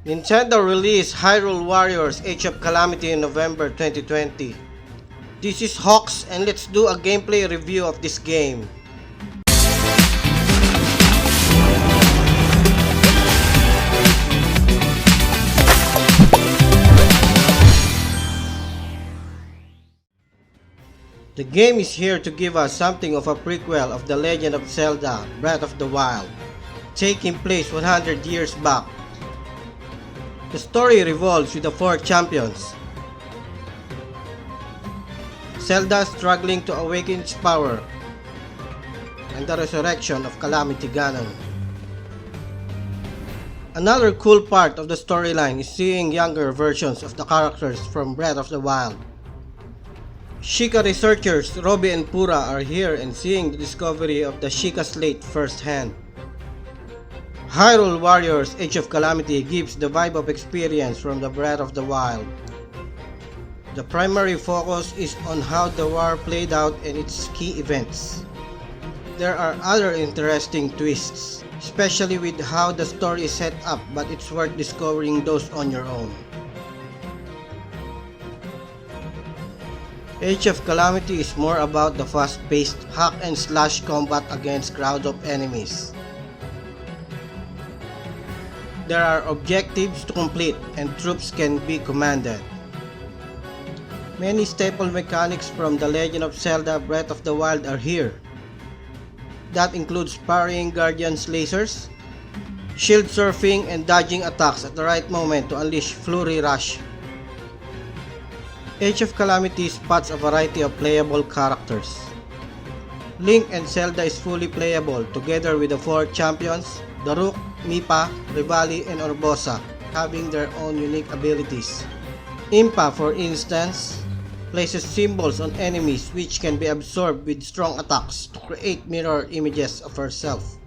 Nintendo released Hyrule Warriors Age of Calamity in November 2020. This is Hawks and let's do a gameplay review of this game. The game is here to give us something of a prequel of The Legend of Zelda Breath of the Wild, taking place 100 years back. The story revolves with the four champions. Zelda struggling to awaken its power, and the resurrection of Calamity Ganon. Another cool part of the storyline is seeing younger versions of the characters from Breath of the Wild. Sheikah researchers Robbie and Pura are here and seeing the discovery of the Sheikah Slate firsthand. Hyrule Warriors Age of Calamity gives the vibe of experience from the Breath of the Wild. The primary focus is on how the war played out and its key events. There are other interesting twists, especially with how the story is set up, but it's worth discovering those on your own. Age of Calamity is more about the fast-paced hack-and-slash combat against crowds of enemies. There are objectives to complete and troops can be commanded. Many staple mechanics from The Legend of Zelda Breath of the Wild are here. That includes parrying Guardian's lasers, shield surfing and dodging attacks at the right moment to unleash Flurry Rush. Age of Calamity spots a variety of playable characters. Link and Zelda is fully playable together with the four champions, Daruk, Mipa, Revali, and Urbosa, having their own unique abilities. Impa, for instance, places symbols on enemies which can be absorbed with strong attacks to create mirror images of herself.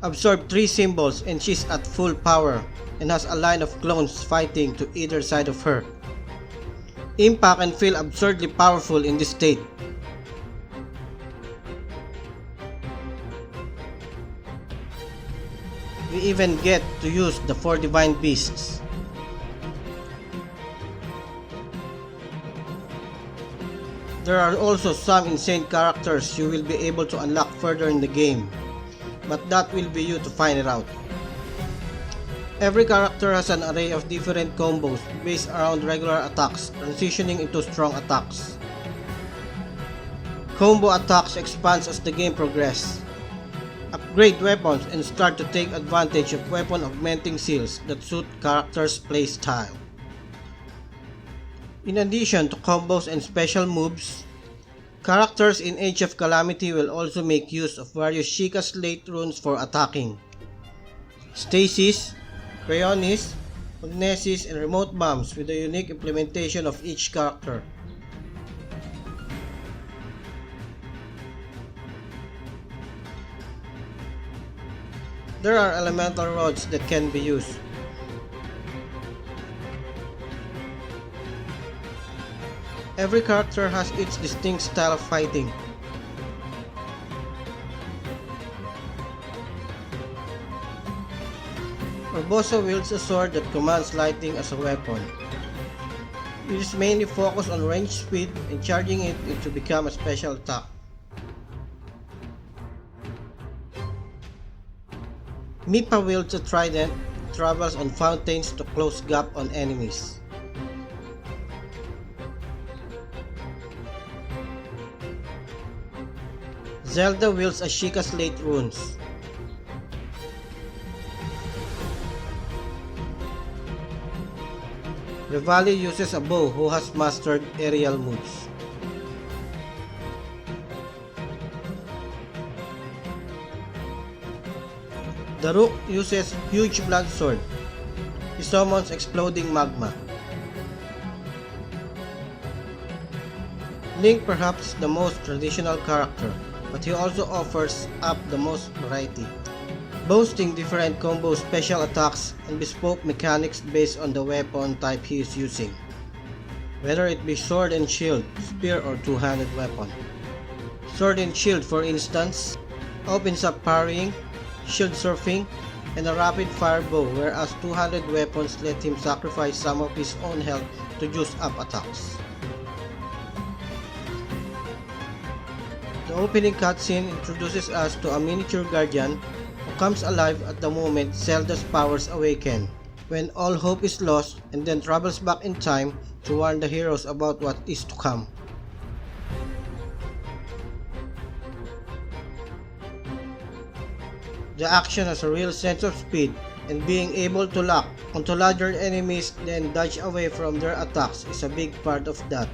Absorb 3 symbols and she's at full power and has a line of clones fighting to either side of her. Impa can feel absurdly powerful in this state. We even get to use the 4 divine beasts. There are also some insane characters you will be able to unlock further in the game, but that will be you to find it out. Every character has an array of different combos based around regular attacks, transitioning into strong attacks. Combo attacks expands as the game progresses. Upgrade weapons and start to take advantage of weapon augmenting seals that suit characters' playstyle. In addition to combos and special moves, characters in Age of Calamity will also make use of various Sheikah Slate runes for attacking. Stasis, Cryonis, Magnesis, and Remote Bombs with a unique implementation of each character. There are elemental rods that can be used. Every character has its distinct style of fighting. Urbosa wields a sword that commands lightning as a weapon. It is mainly focused on range speed and charging it to become a special attack. Mipa wields a trident, travels on fountains to close gap on enemies. Zelda wields a Sheikah Slate runes. Revali uses a bow who has mastered aerial moves. Daruk uses huge blood sword. He summons exploding magma. Link perhaps the most traditional character, but he also offers up the most variety, boasting different combo special attacks and bespoke mechanics based on the weapon type he is using, whether it be sword and shield, spear or two-handed weapon. Sword and shield, for instance, opens up parrying, shield surfing, and a rapid fire bow, whereas 200 weapons let him sacrifice some of his own health to juice up attacks. The opening cutscene introduces us to a miniature guardian who comes alive at the moment Zelda's powers awaken, when all hope is lost, and then travels back in time to warn the heroes about what is to come. The action has a real sense of speed, and being able to lock onto larger enemies then dodge away from their attacks is a big part of that,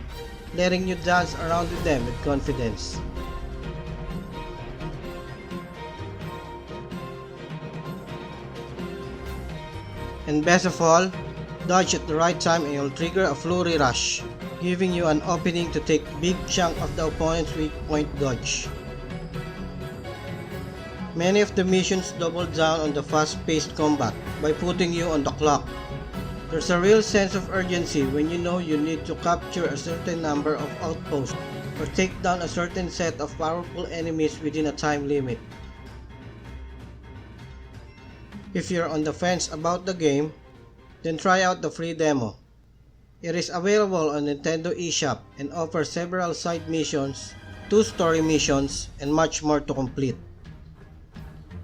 letting you dance around with them with confidence. And best of all, dodge at the right time and you'll trigger a flurry rush, giving you an opening to take big chunk of the opponent's weak point dodge. Many of the missions double down on the fast-paced combat by putting you on the clock. There's a real sense of urgency when you know you need to capture a certain number of outposts or take down a certain set of powerful enemies within a time limit. If you're on the fence about the game, then try out the free demo. It is available on Nintendo eShop and offers several side missions, 2 story missions, and much more to complete.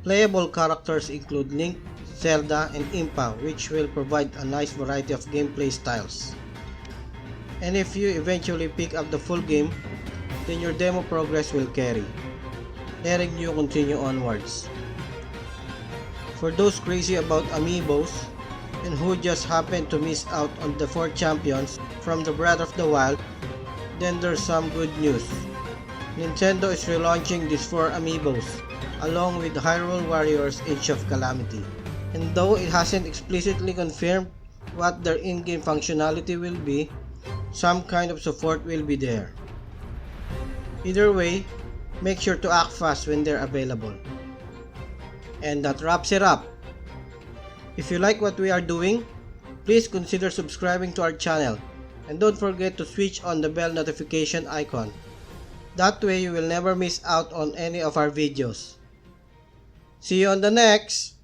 Playable characters include Link, Zelda, and Impa, which will provide a nice variety of gameplay styles. And if you eventually pick up the full game, then your demo progress will carry, letting you continue onwards. For those crazy about amiibos, and who just happened to miss out on the 4 champions from the Breath of the Wild, then there's some good news. Nintendo is relaunching these 4 amiibos, along with Hyrule Warriors Age of Calamity. And though it hasn't explicitly confirmed what their in-game functionality will be, some kind of support will be there. Either way, make sure to act fast when they're available. And that wraps it up. If you like what we are doing, please consider subscribing to our channel, and don't forget to switch on the bell notification icon. That way you will never miss out on any of our videos. See you on the next!